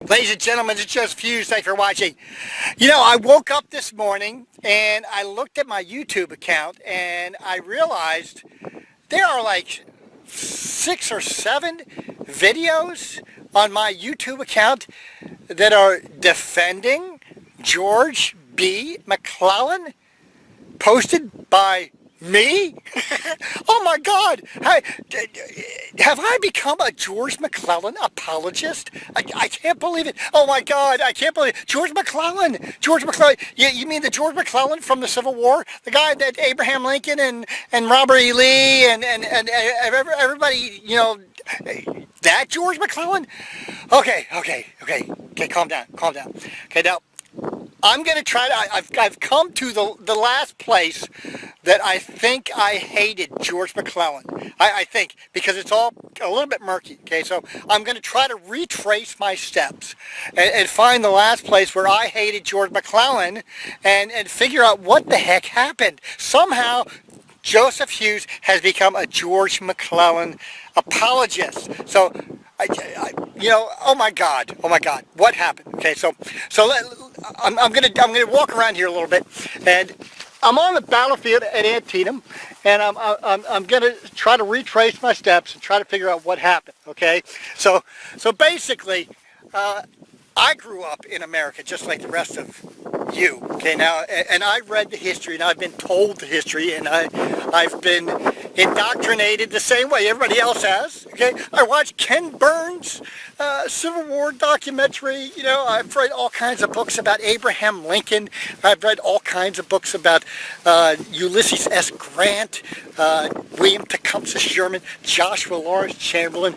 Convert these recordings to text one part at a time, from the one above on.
Ladies and gentlemen, it's just Hewes. Thanks for watching. You know, I woke up this morning and I looked at my YouTube account and I realized there are like 6 or 7 videos on my YouTube account that are defending George B. McClellan, posted by me? Oh my God! Have I become a George McClellan apologist? I can't believe it. Oh my God! I can't believe it. George McClellan! George McClellan! You mean the George McClellan from the Civil War? The guy that Abraham Lincoln and Robert E. Lee and everybody, you know, that George McClellan? Okay, calm down. Okay, now I'm going to try to, I've come to the last place that I think I hated George McClellan. I think, because it's all a little bit murky, okay? So I'm going to try to retrace my steps and find the last place where I hated George McClellan and figure out what the heck happened. Somehow, Joseph Hewes has become a George McClellan apologist. So, you know, oh my God, what happened? Okay, so I'm gonna walk around here a little bit, and I'm on the battlefield at Antietam, and I'm gonna try to retrace my steps and try to figure out what happened. Okay, so basically, I grew up in America just like the rest of you. Okay, now, and I read the history, and I've been told the history, and I've been indoctrinated the same way everybody else has. Okay, I watched Ken Burns' Civil War documentary. You know, I've read all kinds of books about Abraham Lincoln. I've read all kinds of books about Ulysses S. Grant, William Tecumseh Sherman, Joshua Lawrence Chamberlain.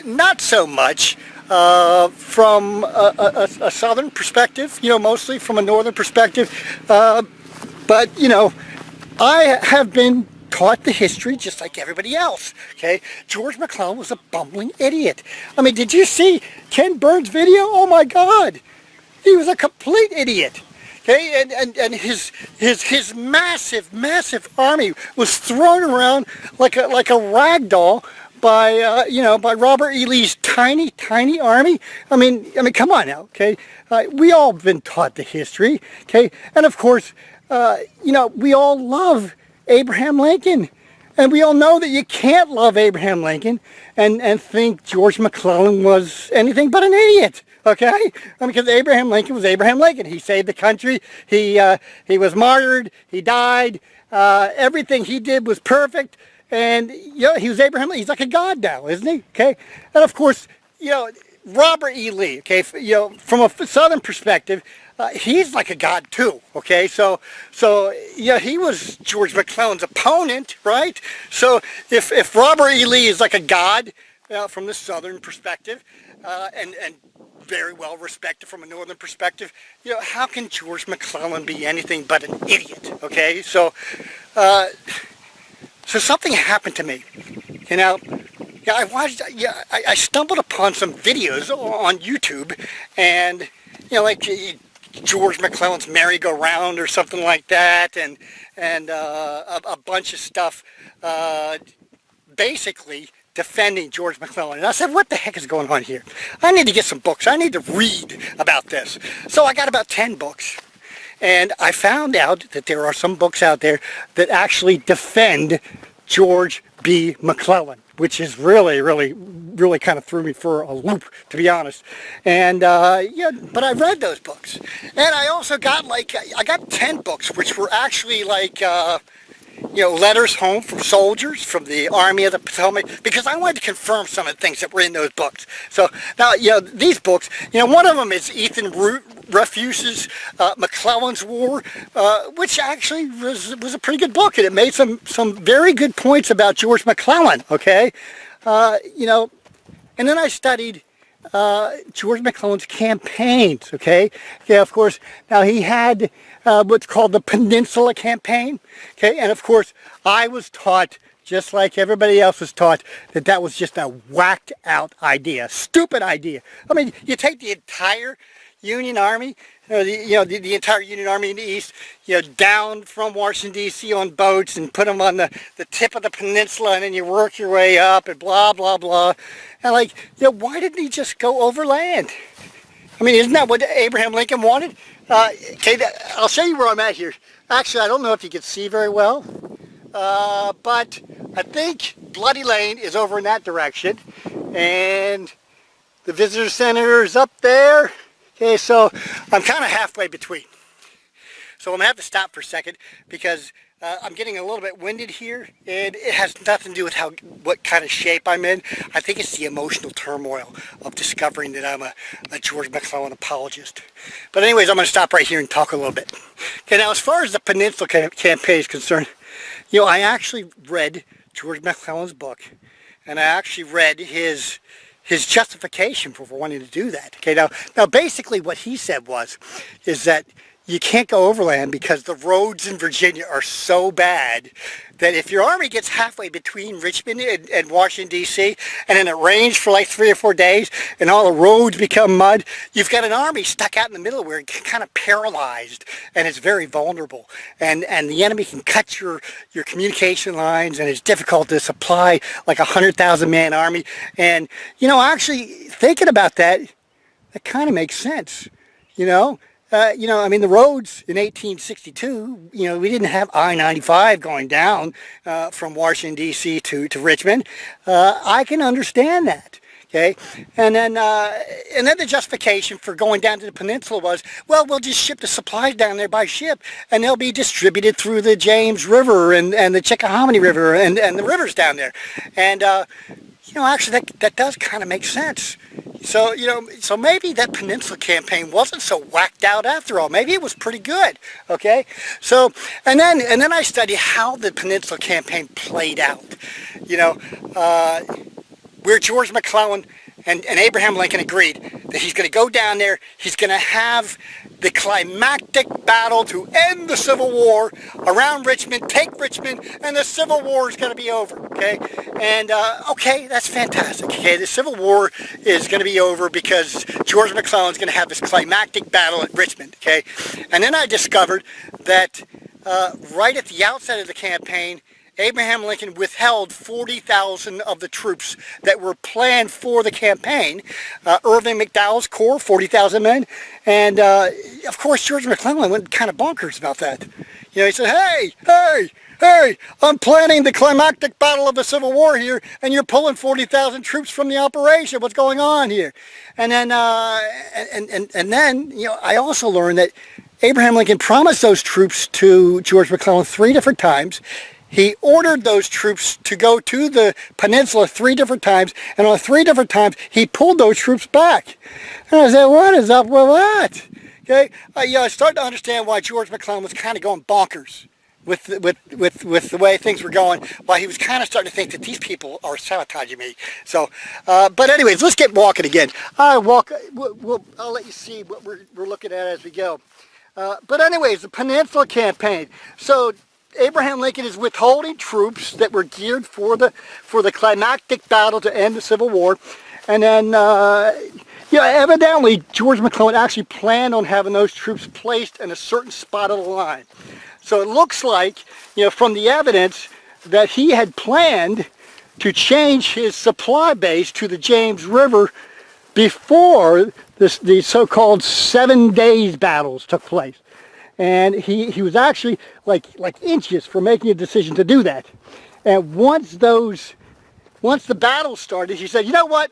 Not so much from a southern perspective, you know, mostly from a northern perspective, but you know, I have been taught the history just like everybody else. Okay, George McClellan was a bumbling idiot. I mean, did you see Ken Burns' video? Oh my God, he was a complete idiot. Okay, and his massive army was thrown around like a rag doll by you know, by Robert E. Lee's tiny army. I mean, come on now, okay? We all been taught the history, okay? And of course, you know, we all love Abraham Lincoln, and we all know that you can't love Abraham Lincoln and think George McClellan was anything but an idiot. Okay, I mean, because Abraham Lincoln was Abraham Lincoln. He saved the country. He was martyred. He died. Everything he did was perfect. And, you know, he was Abraham Lincoln. He's like a god now, isn't he? Okay. And of course, you know, Robert E. Lee, okay, you know, from a southern perspective, he's like a god too, okay? So, yeah, he was George McClellan's opponent, right? So if Robert E. Lee is like a god from the southern perspective, and very well respected from a northern perspective, you know, how can George McClellan be anything but an idiot, okay? So something happened to me, you know. Yeah, I stumbled upon some videos on YouTube, and, you know, like George McClellan's merry-go-round or something like that, and a bunch of stuff, basically defending George McClellan. And I said, what the heck is going on here? I need to get some books. I need to read about this. So I got about 10 books. And I found out that there are some books out there that actually defend George B. McClellan, which is really kind of threw me for a loop, to be honest. And yeah, but I read those books. And I also got I got 10 books, which were actually like, you know, letters home from soldiers from the Army of the Potomac, because I wanted to confirm some of the things that were in those books. So now, you know, these books, you know, one of them is Ethan Rufus's McClellan's War, which actually was a pretty good book, and it made some very good points about George McClellan, okay? You know, and then I studied George McClellan's campaigns, okay? Yeah, of course, now he had what's called the Peninsula Campaign, okay? And of course, I was taught, just like everybody else was taught, that that was just a whacked out idea, stupid idea. I mean, you take the entire Union Army, the entire Union Army in the East, you know, down from Washington, D.C. on boats and put them on the tip of the peninsula, and then you work your way up and blah, blah, blah. And like, you know, why didn't he just go overland? I mean, isn't that what Abraham Lincoln wanted? Okay, I'll show you where I'm at here. Actually, I don't know if you can see very well, but I think Bloody Lane is over in that direction, and the visitor center is up there. Okay, so I'm kind of halfway between. So I'm going to have to stop for a second because I'm getting a little bit winded here, and it has nothing to do with what kind of shape I'm in. I think it's the emotional turmoil of discovering that I'm a George McClellan apologist. But anyways, I'm going to stop right here and talk a little bit. Okay, now as far as the Peninsula Campaign is concerned, you know, I actually read George McClellan's book, and I actually read his justification for wanting to do that. Okay, now basically what he said is that you can't go overland because the roads in Virginia are so bad that if your army gets halfway between Richmond and Washington, D.C., and then it rains for like 3 or 4 days and all the roads become mud, you've got an army stuck out in the middle where it's kind of paralyzed and it's very vulnerable. And the enemy can cut your communication lines, and it's difficult to supply like a 100,000-man army. And, you know, actually thinking about that, that kind of makes sense, you know. I mean, the roads in 1862, you know, we didn't have I-95 going down from Washington, D.C. to Richmond. I can understand that, okay? And then the justification for going down to the peninsula was, well, we'll just ship the supplies down there by ship, and they'll be distributed through the James River and the Chickahominy River and the rivers down there. And, you know, actually that does kind of make sense. So, you know, so maybe that Peninsula Campaign wasn't so whacked out after all. Maybe it was pretty good, okay? So, and then I studied how the Peninsula Campaign played out. You know, where George McClellan and Abraham Lincoln agreed that he's going to go down there, he's going to have the climactic battle to end the Civil War around Richmond, take Richmond, and the Civil War is going to be over, okay? And, okay, that's fantastic, okay? The Civil War is going to be over because George McClellan's going to have this climactic battle at Richmond, okay? And then I discovered that right at the outset of the campaign, Abraham Lincoln withheld 40,000 of the troops that were planned for the campaign. Irving McDowell's corps, 40,000 men. And, of course, George McClellan went kind of bonkers about that. You know, he said, hey, I'm planning the climactic battle of the Civil War here, and you're pulling 40,000 troops from the operation. What's going on here? And then, and then, you know, I also learned that Abraham Lincoln promised those troops to George McClellan 3 different times. He ordered those troops to go to the peninsula 3 different times, and on 3 different times, he pulled those troops back. And I said, what is up with that? Okay, I started to understand why George McClellan was kind of going bonkers with the way things were going, while he was kind of starting to think that these people are sabotaging me. So, but anyways, let's get walking again. I'll let you see what we're looking at as we go. But anyways, the Peninsula Campaign. So, Abraham Lincoln is withholding troops that were geared for the climactic battle to end the Civil War, and then you know, evidently George McClellan actually planned on having those troops placed in a certain spot of the line. So it looks like, you know, from the evidence that he had planned to change his supply base to the James River before the so-called 7 days battles took place. And he was actually like inches from making a decision to do that. And once the battle started, he said, you know what?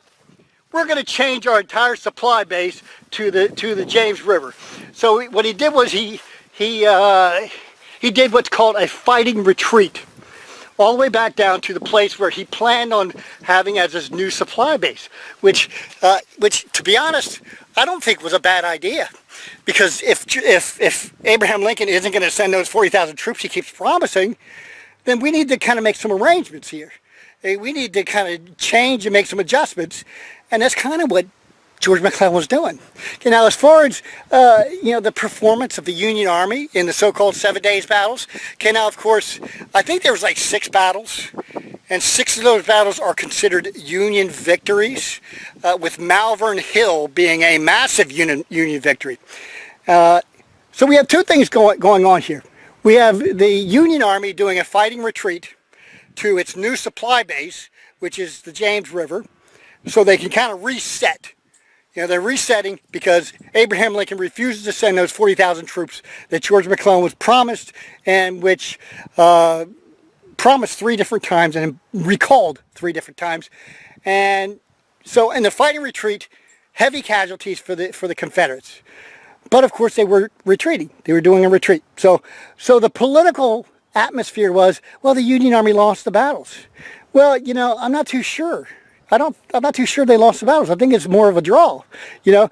We're going to change our entire supply base to the James River. So what he did was he did what's called a fighting retreat, all the way back down to the place where he planned on having as his new supply base, which to be honest, I don't think was a bad idea. Because if Abraham Lincoln isn't going to send those 40,000 troops he keeps promising, then we need to kind of make some arrangements here. We need to kind of change and make some adjustments, and that's kind of what George McClellan was doing. Okay, now as far as you know, the performance of the Union Army in the so-called 7 days battles, okay, now of course I think there was like 6 battles, and 6 of those battles are considered Union victories, with Malvern Hill being a massive Union victory. So we have 2 things going on here. We have the Union Army doing a fighting retreat to its new supply base, which is the James River, so they can kind of reset You know, they're resetting because Abraham Lincoln refuses to send those 40,000 troops that George McClellan was promised, and which promised 3 different times and recalled 3 different times. And so in the fighting retreat, heavy casualties for the Confederates. But of course they were retreating. They were doing a retreat. So the political atmosphere was, well, the Union Army lost the battles. Well, you know, I'm not too sure. I'm not too sure they lost the battles. I think it's more of a draw, you know,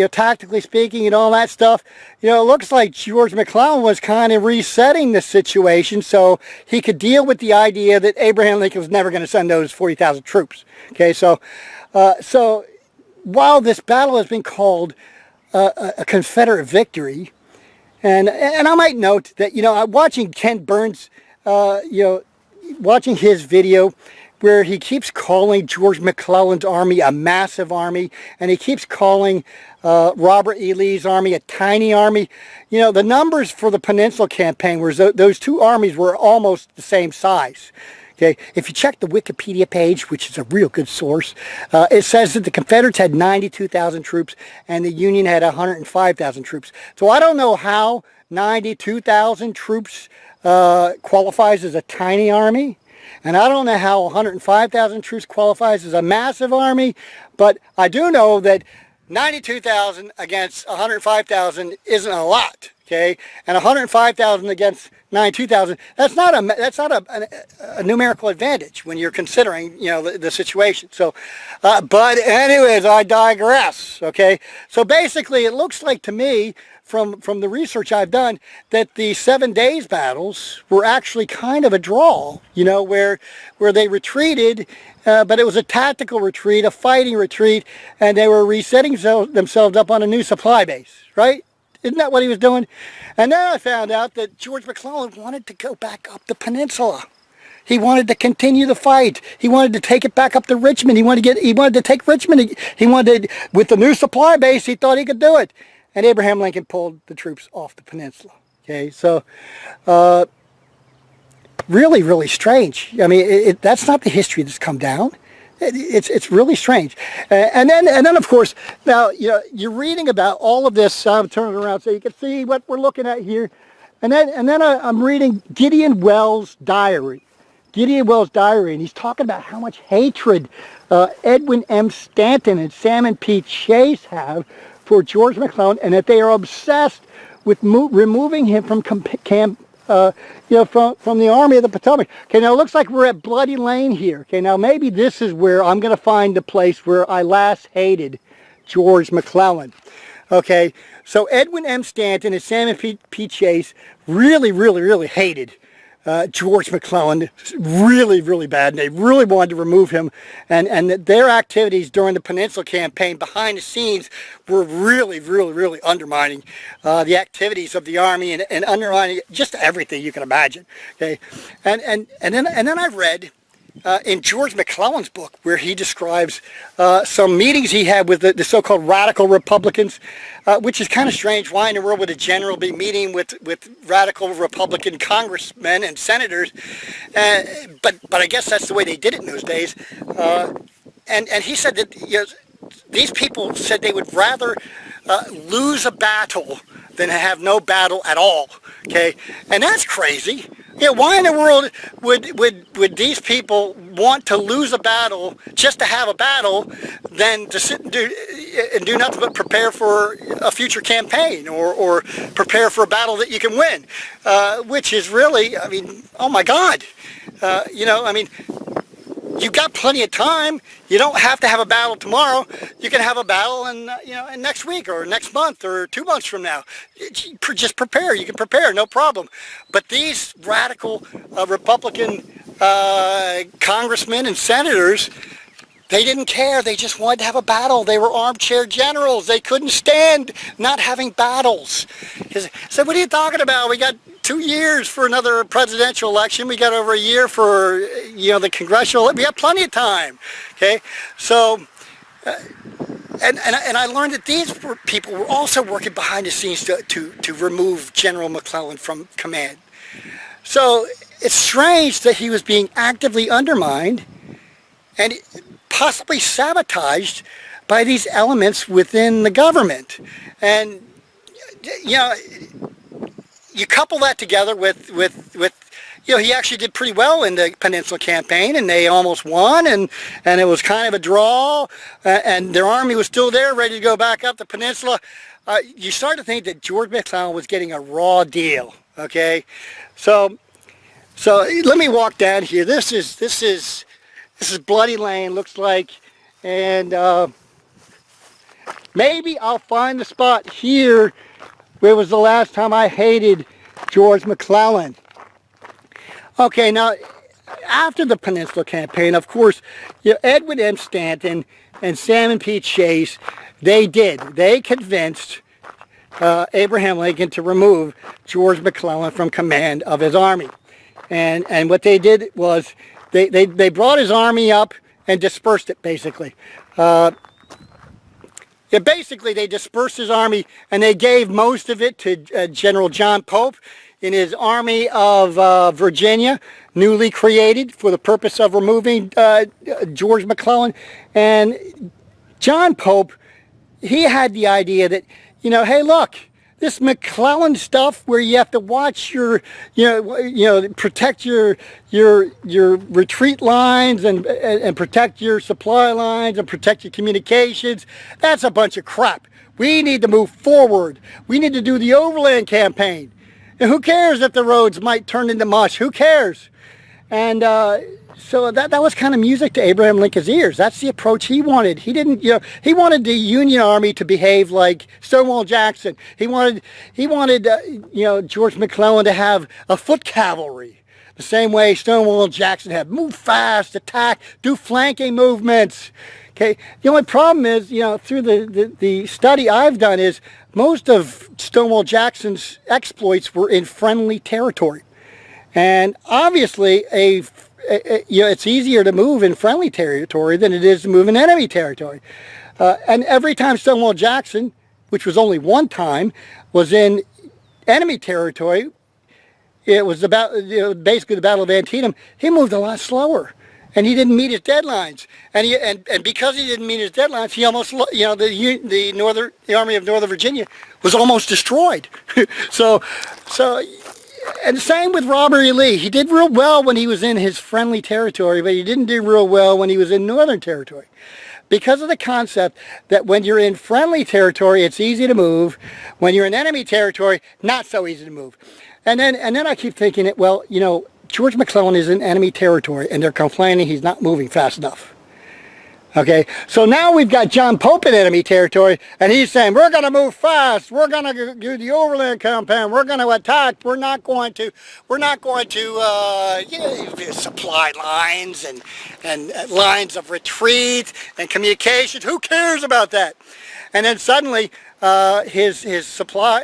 tactically speaking and all that stuff. You know, it looks like George McClellan was kind of resetting the situation so he could deal with the idea that Abraham Lincoln was never going to send those 40,000 troops. Okay, so while this battle has been called a Confederate victory, and I might note that, you know, watching Ken Burns, watching his video, where he keeps calling George McClellan's army a massive army, and he keeps calling Robert E. Lee's army a tiny army. You know, the numbers for the Peninsula Campaign were those 2 armies were almost the same size. Okay, if you check the Wikipedia page, which is a real good source, it says that the Confederates had 92,000 troops and the Union had 105,000 troops. So I don't know how 92,000 troops qualifies as a tiny army. And I don't know how 105,000 troops qualifies as a massive army, but I do know that 92,000 against 105,000 isn't a lot, okay? And 105,000 against 92,000, that's not a numerical advantage when you're considering, you know, the situation. So, but anyways, I digress, okay? So basically, it looks like to me, from the research I've done, that the 7 days battles were actually kind of a draw, you know, where they retreated, but it was a tactical retreat, a fighting retreat, and they were resetting themselves up on a new supply base, right? Isn't that what he was doing? And then I found out that George McClellan wanted to go back up the peninsula. He wanted to continue the fight. He wanted to take it back up to Richmond. He wanted to take Richmond. He wanted, with the new supply base, he thought he could do it. And Abraham Lincoln pulled the troops off the peninsula. Okay, so really, really strange. I mean, that's not the history that's come down. It's really strange. And then of course, now, you know, you're reading about all of this. I'm turning around so you can see what we're looking at here. And then I'm reading Gideon Wells' diary. Gideon Wells' diary, and he's talking about how much hatred Edwin M. Stanton and Salmon P. Chase have for George McClellan, and that they are obsessed with removing him from from the Army of the Potomac. Okay, now it looks like we're at Bloody Lane here. Okay, now maybe this is where I'm going to find the place where I last hated George McClellan. Okay, so Edwin M. Stanton and Salmon P. Chase really hated George McClellan really, really bad, and they really wanted to remove him, and their activities during the Peninsula Campaign behind the scenes were really undermining the activities of the Army and undermining just everything you can imagine. Okay, and then I read in George McClellan's book, where he describes some meetings he had with the so-called radical Republicans, which is kind of strange. Why in the world would a general be meeting with radical Republican congressmen and senators? But I guess that's the way they did it in those days. And he said that, you know, these people said they would rather lose a battle than have no battle at all. Okay, and that's crazy. Yeah, why in the world would these people want to lose a battle just to have a battle, than to sit and do nothing but prepare for a future campaign or prepare for a battle that you can win, which is really, I mean, oh my God, you know, I mean, you've got plenty of time. You don't have to have a battle tomorrow. You can have a battle in next week or next month or 2 months from now. Just prepare. You can prepare, no problem. But these radical Republican congressmen and senators, they didn't care. They just wanted to have a battle. They were armchair generals. They couldn't stand not having battles. So what are you talking about? We got 2 years for another presidential election. We got over a year for, the congressional. We have plenty of time. Okay, so and I learned that these people were also working behind the scenes to remove General McClellan from command. So it's strange that he was being actively undermined, possibly sabotaged by these elements within the government. And, you know, you couple that together with you know, he actually did pretty well in the Peninsula Campaign, and they almost won, and it was kind of a draw, and their army was still there, ready to go back up the peninsula. You start to think that George McClellan was getting a raw deal, okay? So let me walk down here. This is Bloody Lane, looks like, and maybe I'll find the spot here where it was the last time I hated George McClellan. Okay, now, after the Peninsula Campaign, of course, you know, Edwin M. Stanton and Salmon P. Chase, they convinced Abraham Lincoln to remove George McClellan from command of his army. And what they did was they brought his army up and dispersed it, basically. Basically, they dispersed his army, and they gave most of it to General John Pope in his Army of Virginia, newly created for the purpose of removing George McClellan. And John Pope, he had the idea that, you know, hey, look, this McClellan stuff where you have to watch your, protect your retreat lines and protect your supply lines and protect your communications, that's a bunch of crap. We need to move forward. We need to do the overland campaign. And who cares if the roads might turn into mush? Who cares? And so that was kind of music to Abraham Lincoln's ears. That's the approach he wanted. He didn't, he wanted the Union Army to behave like Stonewall Jackson. He wanted, George McClellan to have a foot cavalry, the same way Stonewall Jackson had. Move fast, attack, do flanking movements. Okay. The only problem is, through the study I've done is most of Stonewall Jackson's exploits were in friendly territory. And obviously, it's easier to move in friendly territory than it is to move in enemy territory. And every time Stonewall Jackson, which was only one time, was in enemy territory, it was about basically the Battle of Antietam, he moved a lot slower. And he didn't meet his deadlines, and because he didn't meet his deadlines, he almost, the Army of Northern Virginia was almost destroyed. so, and same with Robert E. Lee. He did real well when he was in his friendly territory, but he didn't do real well when he was in Northern territory, because of the concept that when you're in friendly territory, it's easy to move. When you're in enemy territory, not so easy to move. And then I keep thinking, well, George McClellan is in enemy territory, and they're complaining he's not moving fast enough. Okay, so now we've got John Pope in enemy territory, and he's saying, we're going to move fast, we're going to do the overland campaign, we're going to attack, we're not going to supply lines and lines of retreat and communications. Who cares about that? And then suddenly, his supply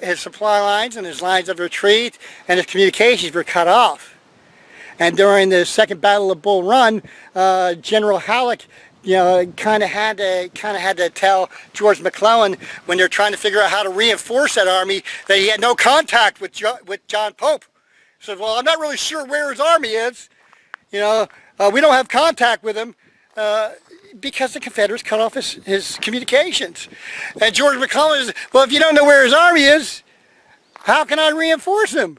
lines and his lines of retreat and his communications were cut off. And during the Second Battle of Bull Run, General Halleck, kind of had to tell George McClellan, when they're trying to figure out how to reinforce that army, that he had no contact with John Pope. He said, well, I'm not really sure where his army is. We don't have contact with him because the Confederates cut off his communications. And George McClellan is, well, if you don't know where his army is, how can I reinforce him?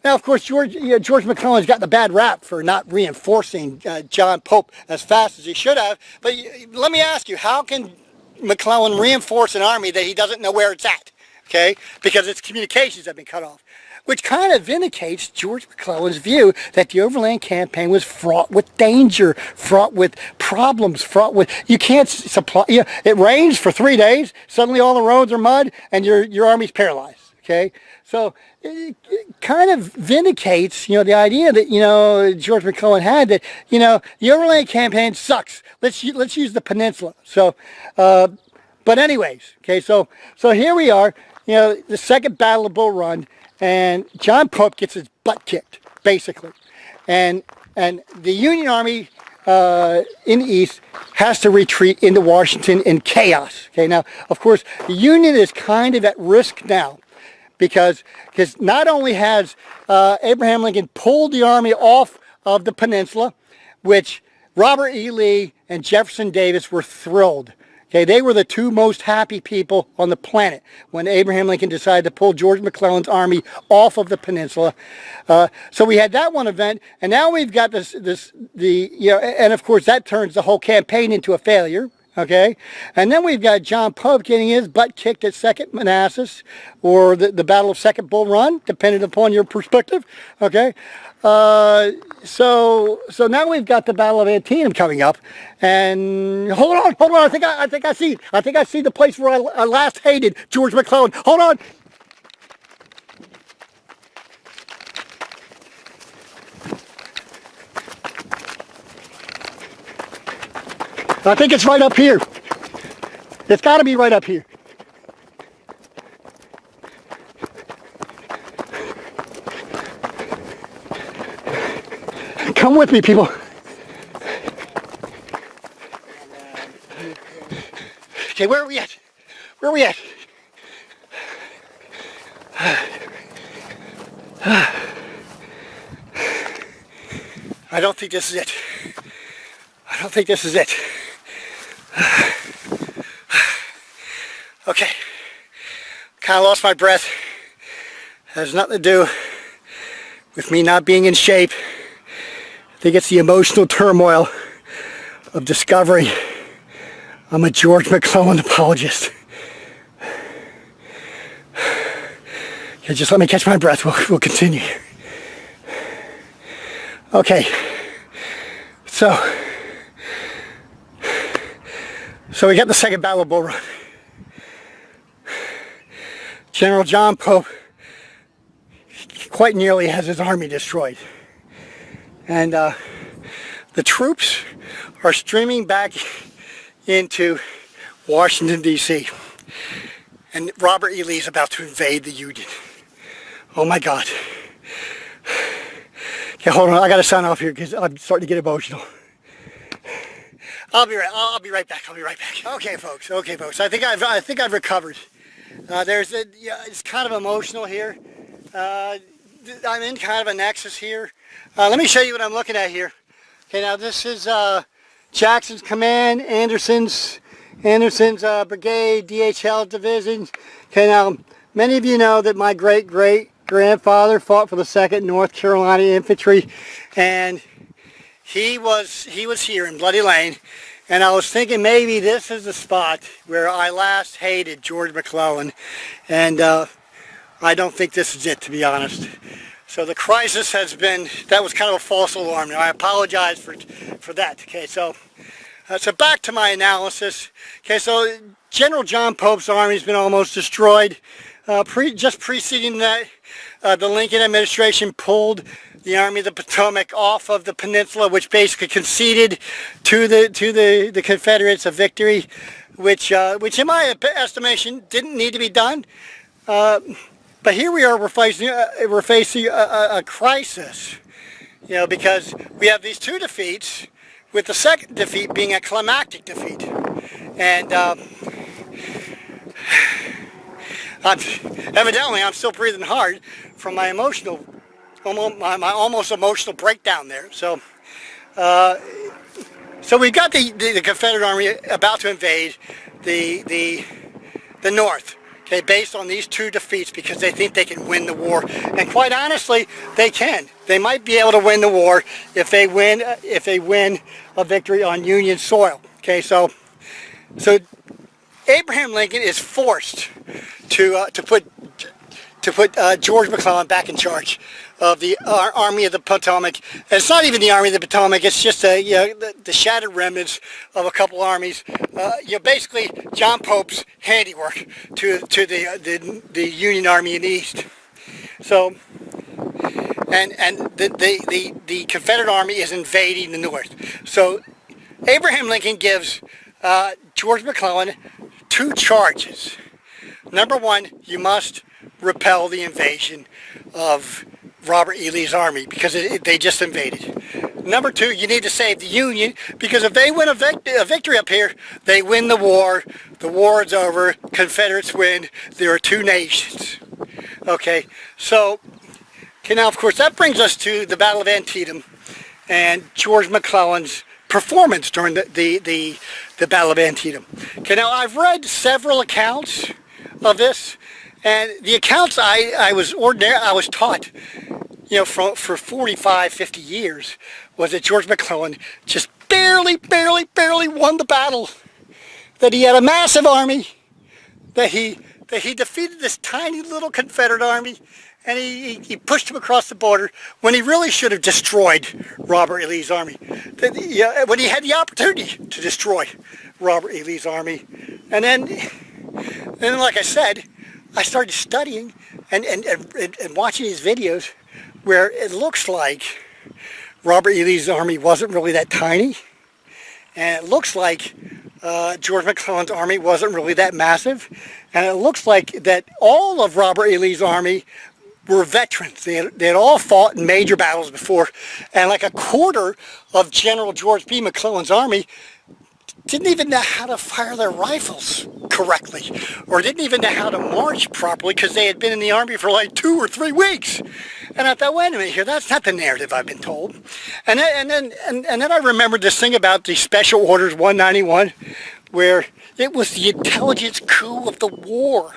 Now, of course, George McClellan's gotten a bad rap for not reinforcing John Pope as fast as he should have. But let me ask you, how can McClellan reinforce an army that he doesn't know where it's at? Okay, because its communications have been cut off, which kind of vindicates George McClellan's view that the overland campaign was fraught with danger, fraught with problems, fraught with, you can't supply, it rains for 3 days, suddenly all the roads are mud, and your army's paralyzed. Okay, so it kind of vindicates, the idea that, George McClellan had that, the overland campaign sucks. Let's use the peninsula. So, but anyways, okay, so here we are, the Second Battle of Bull Run, and John Pope gets his butt kicked, basically. And the Union Army in the East has to retreat into Washington in chaos. Okay, now, of course, the Union is kind of at risk now, because not only has Abraham Lincoln pulled the army off of the peninsula, which Robert E. Lee and Jefferson Davis were thrilled. Okay, they were the two most happy people on the planet when Abraham Lincoln decided to pull George McClellan's army off of the peninsula. So we had that one event, and now we've got and of course that turns the whole campaign into a failure. Okay, and then we've got John Pope getting his butt kicked at Second Manassas, or the Battle of Second Bull Run, depending upon your perspective. Okay, so now we've got the Battle of Antietam coming up, and hold on. I think I see the place where I last hated George McClellan. Hold on. I think it's right up here. It's got to be right up here. Come with me, people. Okay, where are we at? Where are we at? I don't think this is it. I don't think this is it. Okay, kind of lost my breath. Has nothing to do with me not being in shape. I think it's the emotional turmoil of discovering I'm a George McClellan apologist. Okay, just let me catch my breath. We'll continue. Okay, so we got the Second Battle of Bull Run. General John Pope quite nearly has his army destroyed. And the troops are streaming back into Washington, D.C. And Robert E. Lee is about to invade the Union. Oh my God. Okay, hold on. I got to sign off here because I'm starting to get emotional. I'll be right back. Okay, folks. I think I've recovered. It's kind of emotional here. I'm in kind of a nexus here. Let me show you what I'm looking at here. Okay, now this is Jackson's command, Anderson's brigade, DHL division. Okay, now many of you know that my great-great-grandfather fought for the 2nd North Carolina Infantry, and he was here in Bloody Lane. And I was thinking maybe this is the spot where I last hated George McClellan, and I don't think this is it, to be honest. So the crisis has been, that was kind of a false alarm. Now I apologize for that. Okay, so back to my analysis. Okay, so General John Pope's army has been almost destroyed. Just preceding that, the Lincoln administration pulled the Army of the Potomac off of the peninsula, which basically conceded to the Confederates a victory, which in my estimation didn't need to be done. But here we are, we're facing a crisis, you know, because we have these two defeats, with the second defeat being a climactic defeat. And evidently I'm still breathing hard from my almost emotional breakdown there. So we've got the Confederate Army about to invade the North. Okay, based on these two defeats, because they think they can win the war, and quite honestly, they can. They might be able to win the war if they win a victory on Union soil. Okay, so Abraham Lincoln is forced to put George McClellan back in charge of the Army of the Potomac. And it's not even the Army of the Potomac, it's just the shattered remnants of a couple armies. Basically John Pope's handiwork to the Union Army in the East. So, and the Confederate Army is invading the North. So Abraham Lincoln gives George McClellan two charges. Number one, you must repel the invasion of Robert E. Lee's army, because they just invaded. Number two, you need to save the Union, because if they win a victory up here, they win the war is over, Confederates win, there are two nations. Okay, so, okay, now of course that brings us to the Battle of Antietam and George McClellan's performance during the Battle of Antietam. Okay, now I've read several accounts of this, and the accounts I was taught, you know, for 45, 50 years, was that George McClellan just barely won the battle. That he had a massive army, that he defeated this tiny little Confederate army, and he pushed him across the border when he really should have destroyed Robert E. Lee's army. When he had the opportunity to destroy Robert E. Lee's army. And then like I said, I started studying and watching these videos where it looks like Robert E. Lee's army wasn't really that tiny, and it looks like George McClellan's army wasn't really that massive, and it looks like that all of Robert E. Lee's army were veterans. They had all fought in major battles before, and like a quarter of General George B. McClellan's army didn't even know how to fire their rifles correctly, or didn't even know how to march properly because they had been in the army for like 2 or 3 weeks. And I thought, wait a minute here, that's not the narrative I've been told. And then I remembered this thing about the Special Orders 191, where it was the intelligence coup of the war.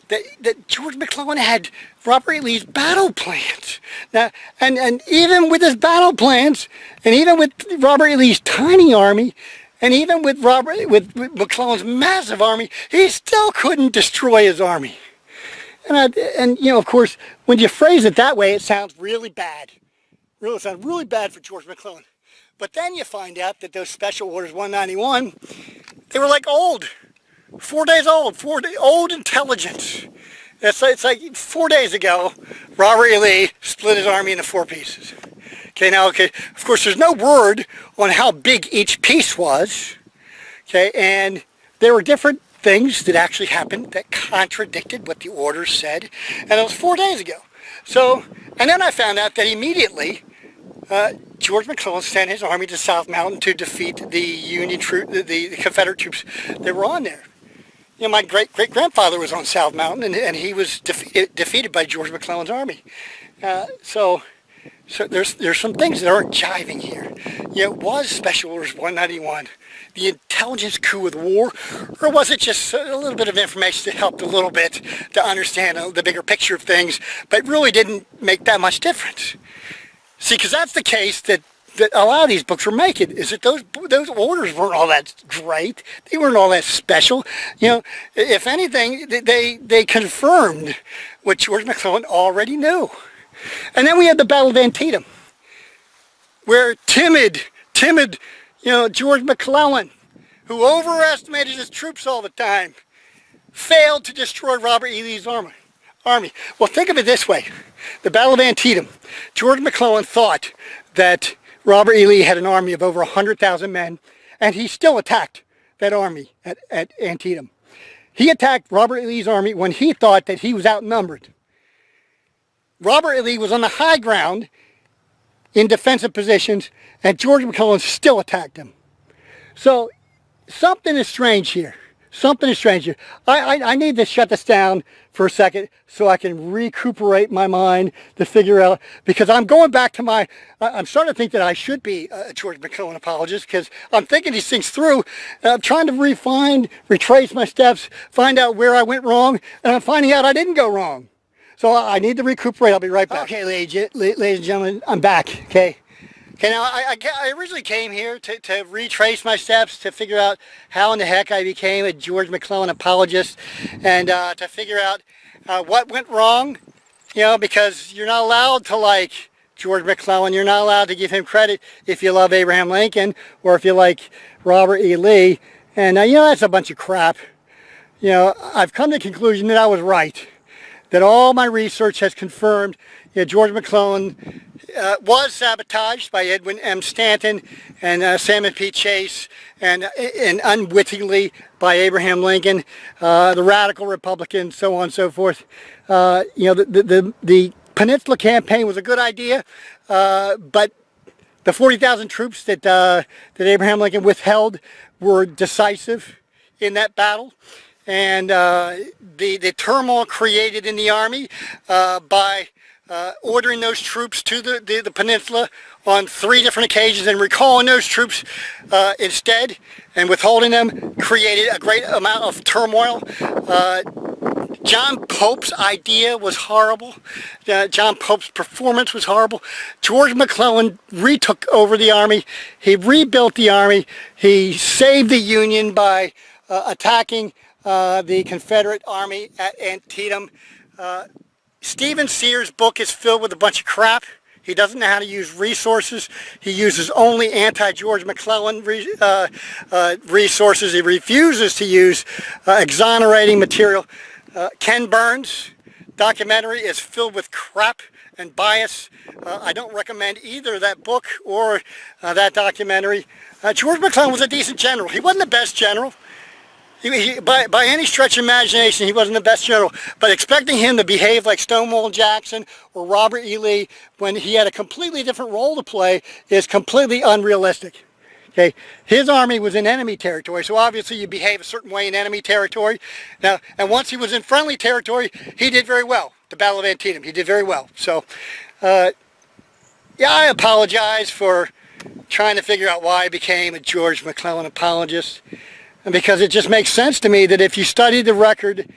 That George McClellan had Robert E. Lee's battle plans. Now, and even with his battle plans, and even with Robert E. Lee's tiny army, and even with McClellan's massive army, he still couldn't destroy his army. And you know, of course, when you phrase it that way, it sounds really bad. It sounds really bad for George McClellan. But then you find out that those Special Orders 191, they were like old. 4 days old, old intelligence. It's like 4 days ago, Robert E. Lee split his army into 4 pieces. Okay, of course, there's no word on how big each piece was. Okay, and there were different things that actually happened that contradicted what the orders said, and it was 4 days ago. So, and then I found out that immediately George McClellan sent his army to South Mountain to defeat the Union the Confederate troops that were on there. You know, my great-grandfather was on South Mountain, and he was defeated by George McClellan's army. So there's some things that aren't jiving here. You know, was Special Orders 191 the intelligence coup of the war, or was it just a little bit of information that helped a little bit to understand the bigger picture of things, but really didn't make that much difference? See, because that's the case that a lot of these books were making, is that those orders weren't all that great. They weren't all that special. You know, if anything, they confirmed what George McClellan already knew. And then we had the Battle of Antietam, where timid, you know, George McClellan, who overestimated his troops all the time, failed to destroy Robert E. Lee's army. Well, think of it this way. The Battle of Antietam, George McClellan thought that Robert E. Lee had an army of over 100,000 men, and he still attacked that army at Antietam. He attacked Robert E. Lee's army when he thought that he was outnumbered. Robert E. Lee was on the high ground in defensive positions, and George McClellan still attacked him. So something is strange here. Something is strange here. I need to shut this down for a second so I can recuperate my mind to figure out, because I'm going back to I'm starting to think that I should be a George McClellan apologist, because I'm thinking these things through, and I'm trying to retrace my steps, find out where I went wrong, and I'm finding out I didn't go wrong. So I need to recuperate. I'll be right back. Okay, ladies and gentlemen, I'm back, okay? Okay, now I originally came here to retrace my steps, to figure out how in the heck I became a George McClellan apologist, and to figure out what went wrong, you know, because you're not allowed to like George McClellan. You're not allowed to give him credit if you love Abraham Lincoln or if you like Robert E. Lee. And, you know, that's a bunch of crap. You know, I've come to the conclusion that I was right, that all my research has confirmed, you know, George McClellan was sabotaged by Edwin M. Stanton and Salmon P. Chase, and unwittingly by Abraham Lincoln, the radical Republicans, so on and so forth. You know, the Peninsula Campaign was a good idea, but the 40,000 troops that Abraham Lincoln withheld were decisive in that battle. And the turmoil created in the army by ordering those troops to the peninsula on 3 different occasions, and recalling those troops instead and withholding them created a great amount of turmoil. John Pope's idea was horrible. John Pope's performance was horrible. George McClellan retook over the army. He rebuilt the army. He saved the Union by attacking the Confederate army at Antietam. Stephen Sears' book is filled with a bunch of crap. He doesn't know how to use resources. He uses only anti-George McClellan resources. He refuses to use exonerating material. Ken Burns' documentary is filled with crap and bias. I don't recommend either that book or that documentary. George McClellan was a decent general. He wasn't the best general. By any stretch of imagination, he wasn't the best general. But expecting him to behave like Stonewall Jackson or Robert E. Lee when he had a completely different role to play is completely unrealistic. Okay, his army was in enemy territory, so obviously you behave a certain way in enemy territory. Now, and once he was in friendly territory, he did very well. The Battle of Antietam, he did very well. So, yeah, I apologize for trying to figure out why I became a George McClellan apologist. And because it just makes sense to me that if you study the record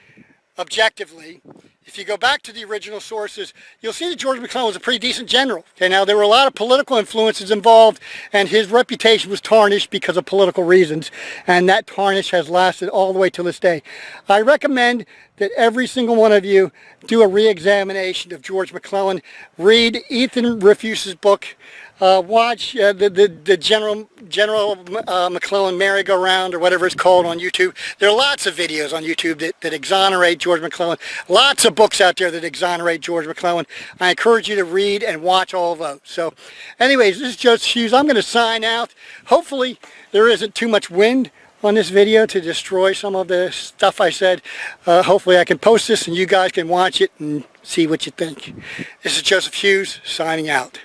objectively, if you go back to the original sources, you'll see that George McClellan was a pretty decent general. Okay, now there were a lot of political influences involved, and his reputation was tarnished because of political reasons, and that tarnish has lasted all the way to this day. I recommend that every single one of you do a re-examination of George McClellan. Read Ethan Rifus's book. Watch the General McClellan merry-go-round or whatever it's called on YouTube. There are lots of videos on YouTube that exonerate George McClellan. Lots of books out there that exonerate George McClellan. I encourage you to read and watch all of those. So anyways, this is Joseph Hewes. I'm going to sign out. Hopefully there isn't too much wind on this video to destroy some of the stuff I said. Hopefully I can post this and you guys can watch it and see what you think. This is Joseph Hewes signing out.